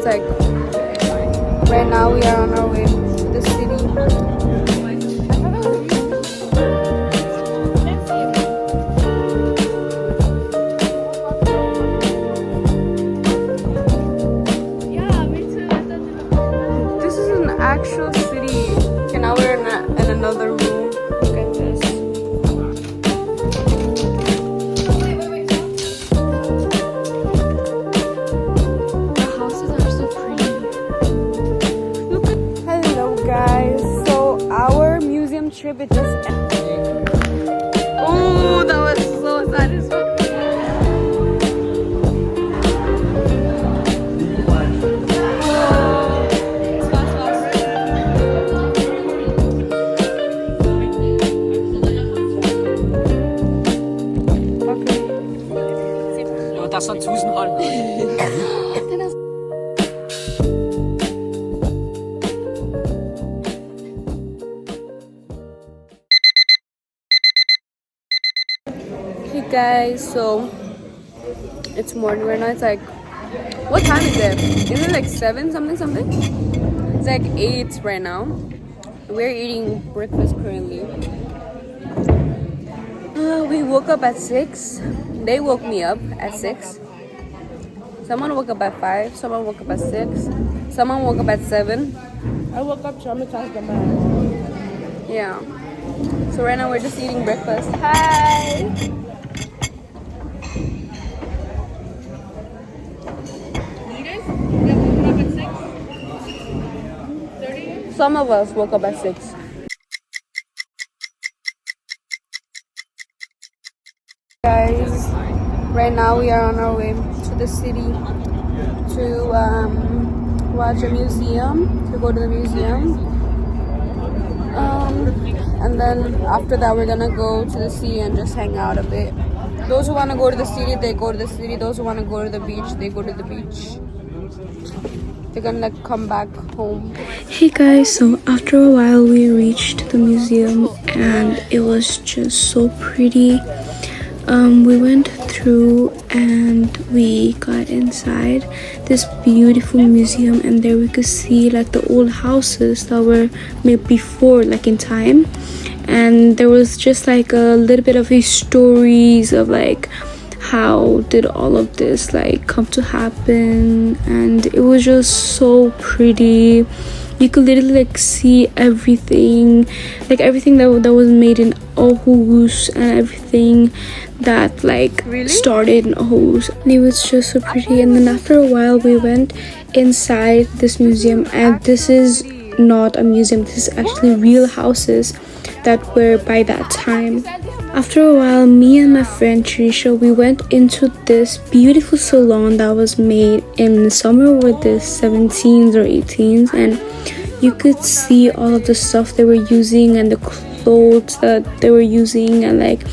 like right now we are on our way to the city. This is an actual city. Okay, now we're in another room. Look at this. Trip it just ended. Oh, that was so satisfying. Jo, der er sådan 1000 hold. Hey guys, so it's morning right now. It's like, what time is it? Is it like 7 something? It's like 8 right now. We're eating breakfast currently. We woke up at 6. They woke me up at 6. Someone woke up at 5. Someone woke up at 6. Someone woke up at 7. I woke up traumatized by mine. Yeah. So right now we're just eating breakfast. Hi! Some of us woke up at 6. Guys, right now we are on our way to the city to watch a museum, to go to the museum. And then after that we're gonna go to the city and just hang out a bit. Those who want to go to the city, they go to the city. Those who want to go to the beach, they go to the beach. They're gonna like come back home. Hey guys, so after a while we reached the museum and it was just so pretty. We went through and we got inside this beautiful museum, and there we could see like the old houses that were made before, like in time. And there was just like a little bit of stories of like how did all of this like come to happen, and it was just so pretty. You could literally like see everything, like everything that was made in Aarhus and everything that like started in Aarhus, and it was just so pretty. And then after a while we went inside this museum, and this is not a museum, this is actually real houses that were by that time. After a while, me and my friend Trisha, we went into this beautiful salon that was made in somewhere with the 17s or 18s, and you could see all of the stuff they were using and the clothes that they were using, and like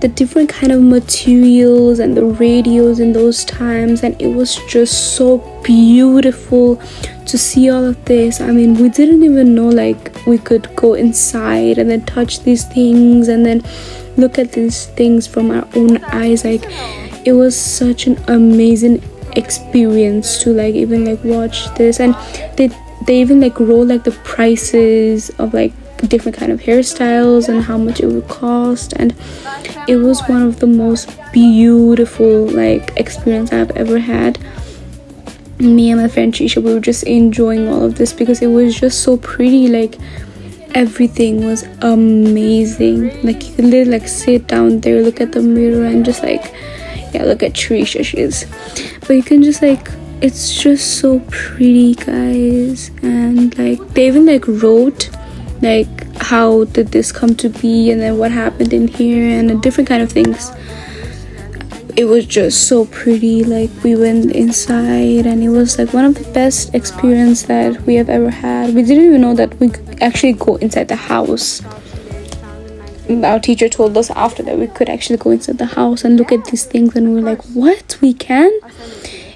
the different kind of materials and the radios in those times. And it was just so beautiful to see all of this. I mean, we didn't even know like we could go inside and then touch these things and then look at these things from our own eyes. Like, it was such an amazing experience to like even like watch this. And they even like wrote like the prices of like different kind of hairstyles and how much it would cost, and it was one of the most beautiful like experience I've ever had. Me and my friend Trisha, we were just enjoying all of this because it was just so pretty. Like, everything was amazing. Like, you could literally like sit down there, look at the mirror, and just like, yeah, look at Trisha, but you can just like, it's just so pretty, guys. And like they even like wrote like how did this come to be, and then what happened in here, and different kind of things. It was just so pretty. Like, we went inside and it was like one of the best experience that we have ever had. We didn't even know that we could actually go inside the house. Our teacher told us after that we could actually go inside the house and look at these things, and we were like, what, we can?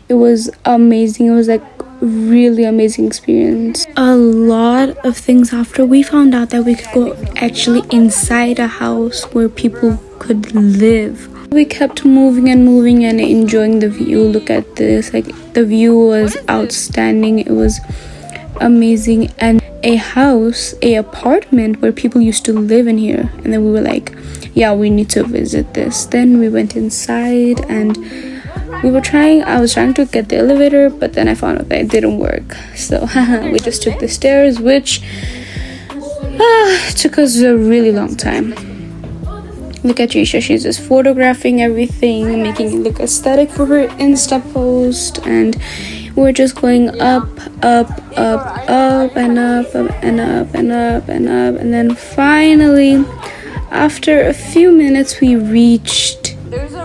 It was amazing. It was like really amazing experience. A lot of things after we found out that we could go actually inside a house where people could live. We kept moving and moving and enjoying the view. Look at this, like the view was outstanding. It was amazing. And a house, a apartment where people used to live in here. And then we were like, yeah, we need to visit this. Then we went inside and I was trying to get the elevator, but then I found out that it didn't work. So we just took the stairs, which took us a really long time. Look at Trisha, she's just photographing everything, making it look aesthetic for her Insta post. And we're just going up and up and up and up and up. And then finally, after a few minutes, we reached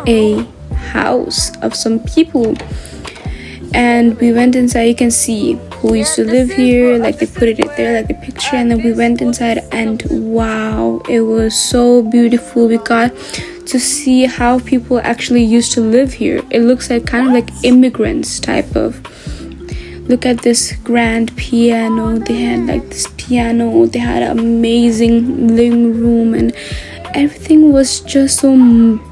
a house of some people. And we went inside. You can see who used to live here, like they put it there, like the picture. And then we went inside and wow, it was so beautiful. We got to see how people actually used to live here. It looks like kind of like immigrants type of. Look at this grand piano. They had like this piano. They had an amazing living room and everything was just so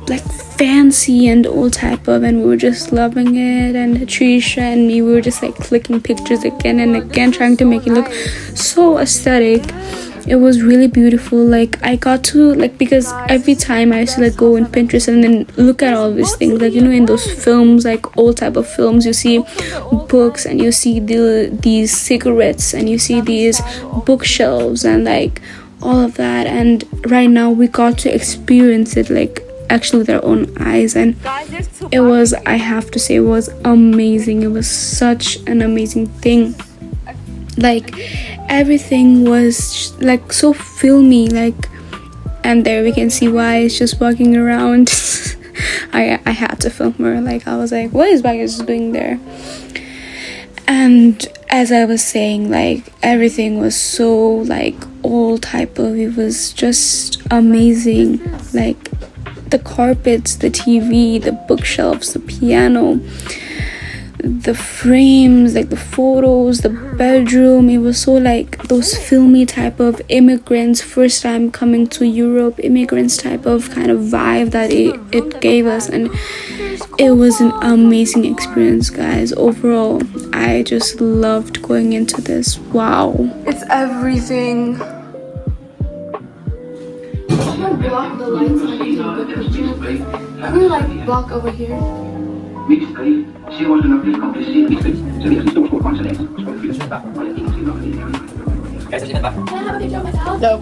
like fancy and all type of, and we were just loving it. And Trisha and me, we were just like clicking pictures again and again, trying to make it look so aesthetic. It was really beautiful. Like I got to like, because every time I used to like go in Pinterest and then look at all these things, like, you know, in those films, like all type of films, you see books and you see these cigarettes and you see these bookshelves and like all of that. And right now we got to experience it like actually with our own eyes, and it was, I have to say, it was amazing. It was such an amazing thing. Like everything was like so filmy, like, and there we can see why it's just walking around. I had to film her. Like I was like, what is Baggage doing there? And as I was saying, like everything was so like all type of, it was just amazing. Like the carpets, the TV, the bookshelves, the piano, the frames, like the photos, the bedroom. It was so like those filmy type of immigrants, first time coming to Europe, immigrants type of kind of vibe that it gave us. And it was an amazing experience, guys. Overall, I just loved going into this. Wow, it's everything. Block the lights so I can take a good picture. I'm gonna like block over here. Guys, have you been back? Can I have a picture of myself? No.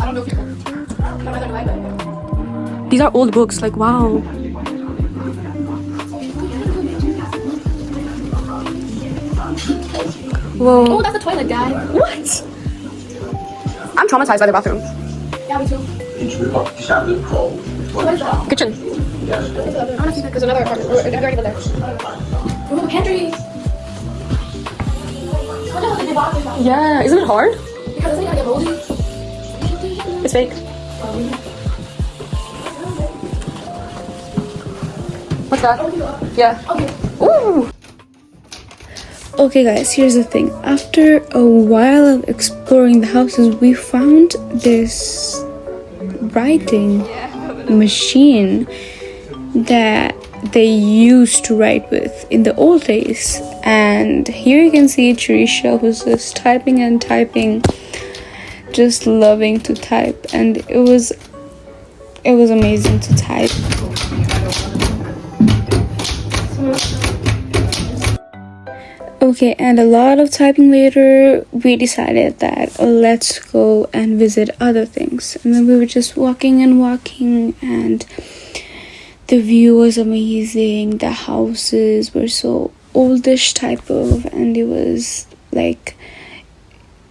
I don't know if you These are old books, like wow. Whoa. Oh, that's the toilet, guy. What? I'm traumatized by the bathroom. Yeah, me too. What is that? Kitchen. I wanna see that. There's another apartment. Have you already been there? Ooh, the pantry. I wonder how they bought this. Yeah, isn't it hard? Because isn't it gonna get moldy? It's fake. What's that? Yeah. Okay. Ooh. Okay guys, here's the thing. After a while of exploring the houses, we found this writing machine that they used to write with in the old days. And here you can see Trisha, who's just typing and typing, just loving to type. And it was amazing to type. Okay, and a lot of typing later, we decided that let's go and visit other things. And then we were just walking, and the view was amazing. The houses were so oldish type of, and it was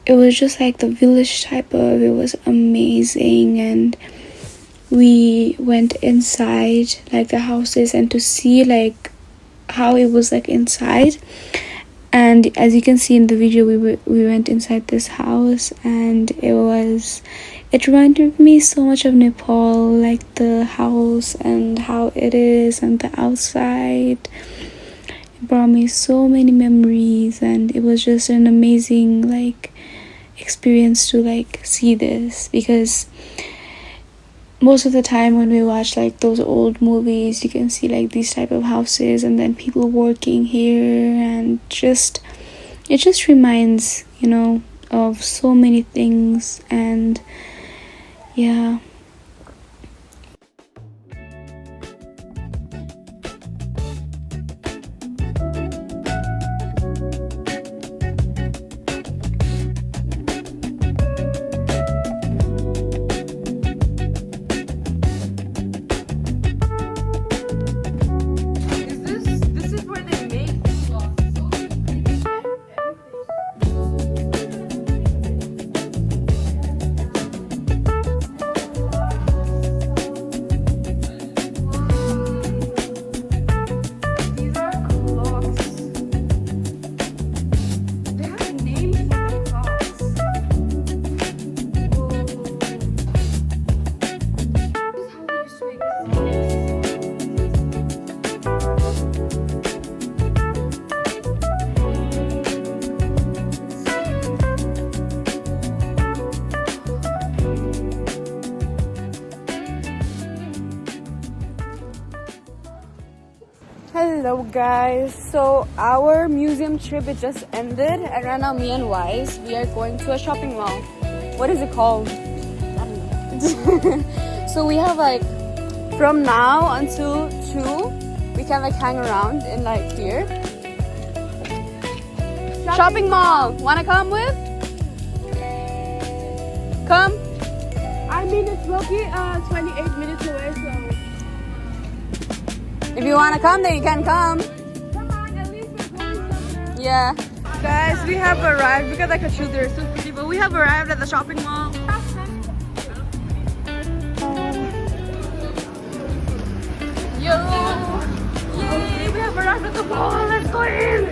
just like the village type of. It was amazing. And we went inside like the houses and to see like how it was like inside. And as you can see in the video, we went inside this house, and it reminded me so much of Nepal, like the house and how it is and the outside. It brought me so many memories, and it was just an amazing like experience to like see this, because most of the time when we watch like those old movies, you can see like these type of houses and then people working here, and it just reminds, you know, of so many things. And yeah. This is where they make. These are clocks. They have names for the clocks. Whoa. This is how they used to make this. Hello guys, so our museum trip, it just ended, and right now me and Wise, we are going to a shopping mall. What is it called? So we have like from now until 2 we can like hang around in like here. Shopping mall, wanna come with? Come. I mean, it's roughly 28 minutes away, so. If you wanna come, then you can come. Come on, at least we're going somewhere. Yeah. Guys, we have arrived. Look at the kachu, they're so pretty, but we have arrived at the shopping mall. Yo! Yay! We have arrived at the mall. Let's go in!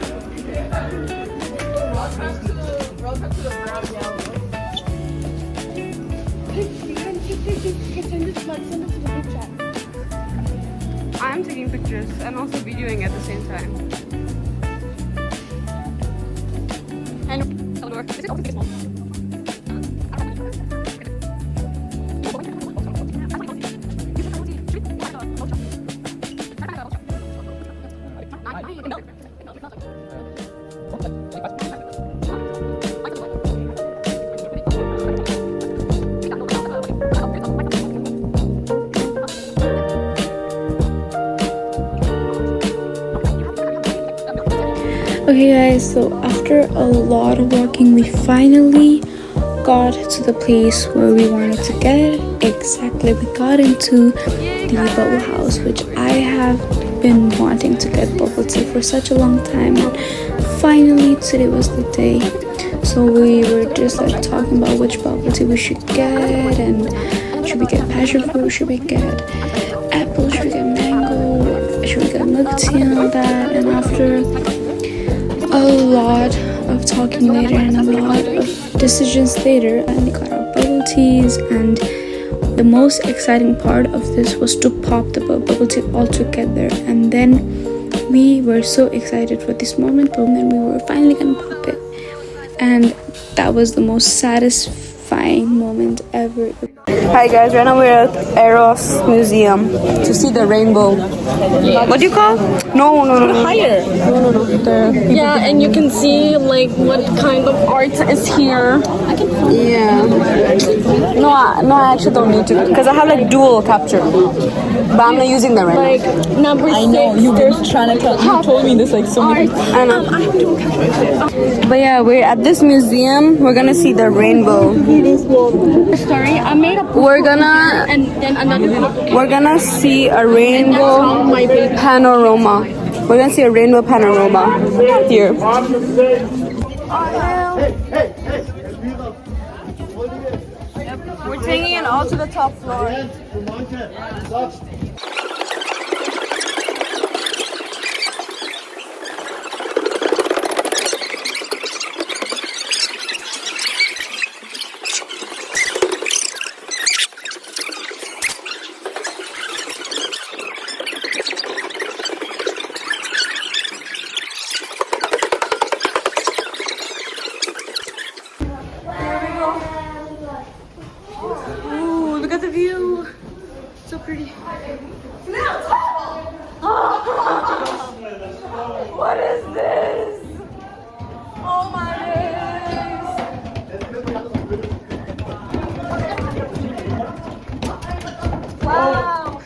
Welcome to the Brown Yellow. Send it to the group chat. I'm taking pictures and also videoing at the same time. And Salvador, this is also the mall. Okay guys, so after a lot of walking, we finally got to the place where we wanted to get. Exactly, we got into the bubble house, which I have been wanting to get bubble tea for such a long time, and finally today was the day. So we were just like talking about which bubble tea we should get, and should we get passion fruit, should we get apple, should we get mango, should we get milk tea and all that. And after a lot of talking later and a lot of decisions later, and we got our bubble teas. And the most exciting part of this was to pop the bubble tea all together. And then we were so excited for this moment, but then we were finally gonna pop it, and that was the most satisfying moment ever. Hi guys, right now we're at ARoS Museum to see the rainbow. What do you call? No. Higher. Yeah, and you can see like what kind of art is here. Yeah. No, I actually don't need to, because I have like dual capture. But I'm not using that right Like number 6. I know, you were trying to tell, you told me this like so many now. I know. But yeah, we're at this museum. We're gonna see the rainbow. Story. I made a We're gonna and then another. We're gonna see a rainbow panorama. We're gonna see a rainbow panorama here. We're taking it all to the top floor. Ooh, look at the view. So pretty. What is this? Oh my days! Wow!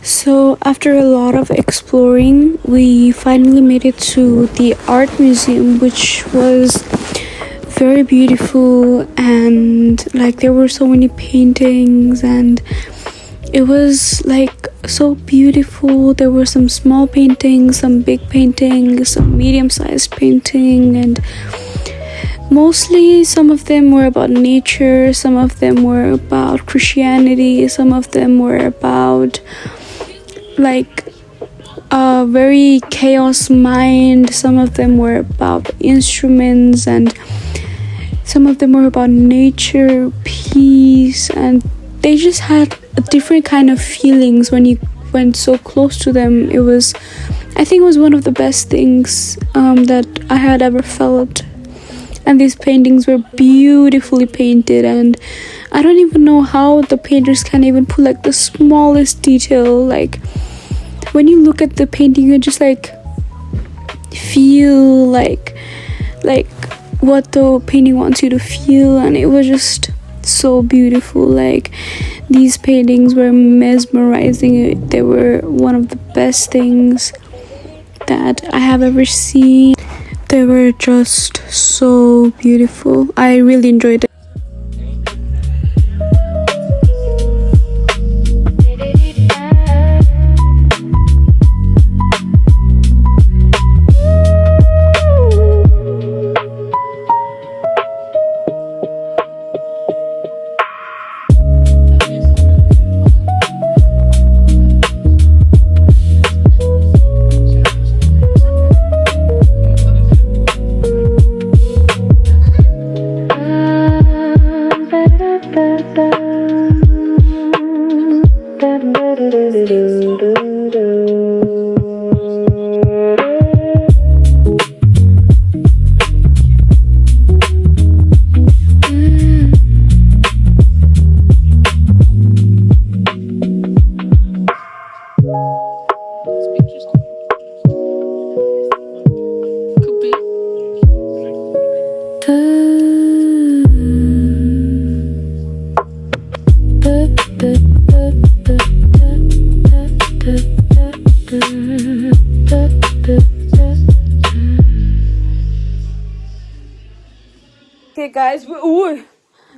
So after a lot of exploring, we finally made it to the art museum, which was very beautiful, and like there were so many paintings, and it was like so beautiful. There were some small paintings, some big paintings, some medium-sized painting, and mostly some of them were about nature, some of them were about Christianity, some of them were about like a very chaos mind, some of them were about instruments, and some of them were about nature, peace, and they just had a different kind of feelings when you went so close to them. I think it was one of the best things that I had ever felt. And these paintings were beautifully painted, and I don't even know how the painters can even put like the smallest detail. Like when you look at the painting, you just like feel like what the painting wants you to feel, and it was just so beautiful. Like these paintings were mesmerizing. They were one of the best things that I have ever seen. They were just so beautiful. I really enjoyed it.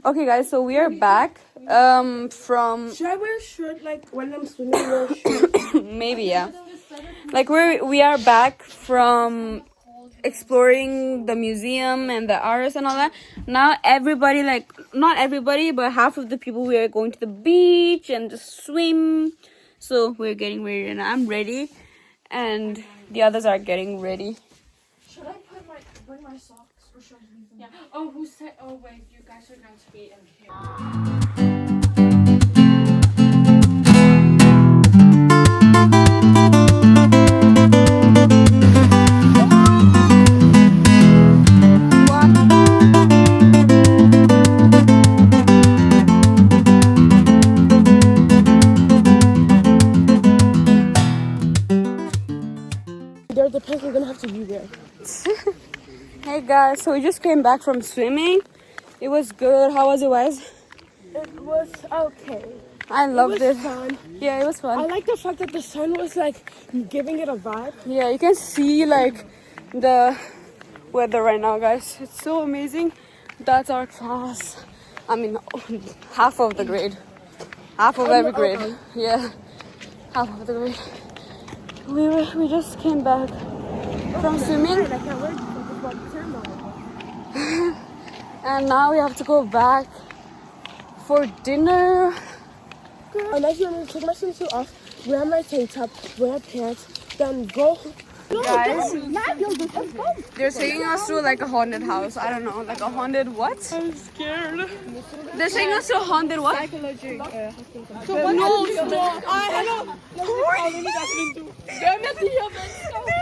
Okay guys, so we are back from Should I wear a shirt like when I'm swimming? Wear a shirt? maybe, yeah, like we are back from exploring the museum and the ARoS and all that. Now everybody, like not everybody, but half of the people, we are going to the beach and just swim. So we're getting ready, and I'm ready, and the others are getting ready. Should I bring my socks or should I leave them? Yeah. Oh, who said? Oh wait, you guys are going to be in here. There's the place we're gonna have to be there. Hey guys, so we just came back from swimming. It was good. How was it, guys? It was okay. I loved it. Fun. Yeah, it was fun. I like the fact that the sun was like giving it a vibe. Yeah, you can see like the weather right now, guys. It's so amazing. That's our class. I mean, half of the grade. Half of every grade. Yeah, half of the grade. We just came back from swimming. And now we have to go back for dinner. Unless you want to take my swimsuit off, wear my tank top, wear pants, then go. Guys, they're taking us to like a haunted house. I don't know, like a haunted what? I'm scared. They're taking us to a haunted what? Psychiatric. No, They're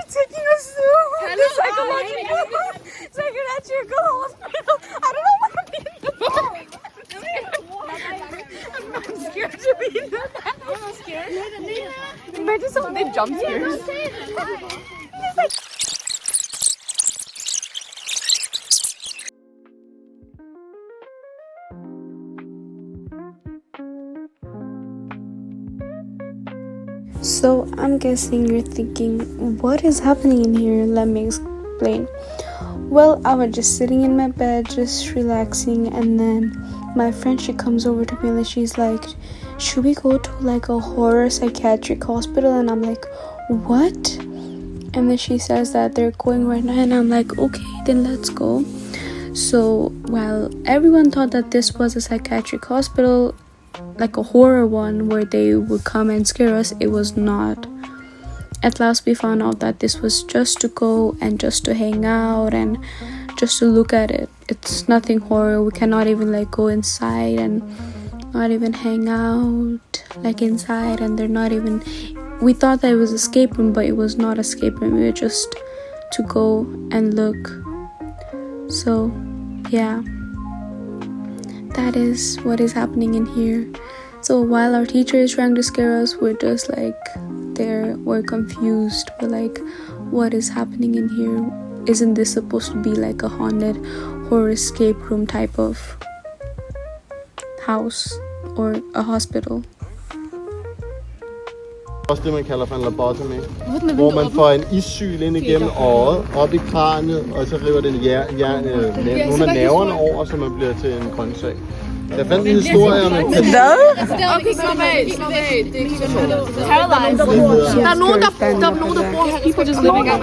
taking us to the psychiatrical hospital. I don't know what I'm I'm scared to be in that. I'm scared. Imagine some big jump scares. So I'm guessing you're thinking, what is happening in here? Let me explain. Well, I was just sitting in my bed, just relaxing, and then my friend, she comes over to me and she's like, should we go to like a horror psychiatric hospital? And I'm like, what? And then she says that they're going right now, and I'm like, okay, then let's go. So while everyone thought that this was a psychiatric hospital, like a horror one where they would come and scare us, it was not. At last we found out that this was just to go and just to hang out and just to look at it. It's nothing horror. We cannot even like go inside and not even hang out like inside, and they're not even, we thought that it was escape room, but it was not escape room. We were just to go and look. So yeah, that is what is happening in here. So while our teacher is trying to scare us, we're just like we're confused. We're like, what is happening in here? Isn't this supposed to be like a haunted horror escape room type of house or a hospital? Også det man kalder for en lobotomy, hvor man får en issyl ind igennem øjet, op i kraniet, og så river den nogle af nerverne over, så man bliver til en grøntsag. Jeg fandt en historie om en patient. Okay, slap af. Det er ikke så sjovt. Paralyzed. Der er nogen, der bor her. People just living out.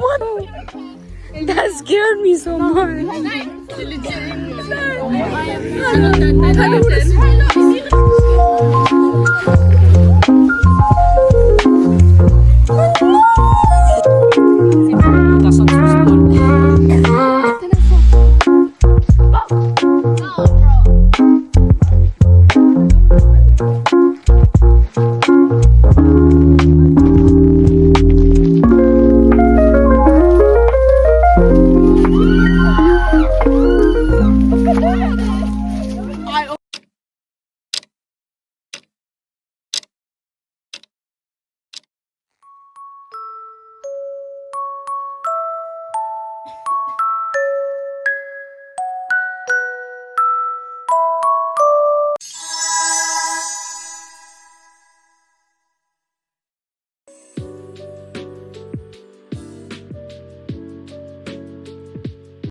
What? That scared me so much.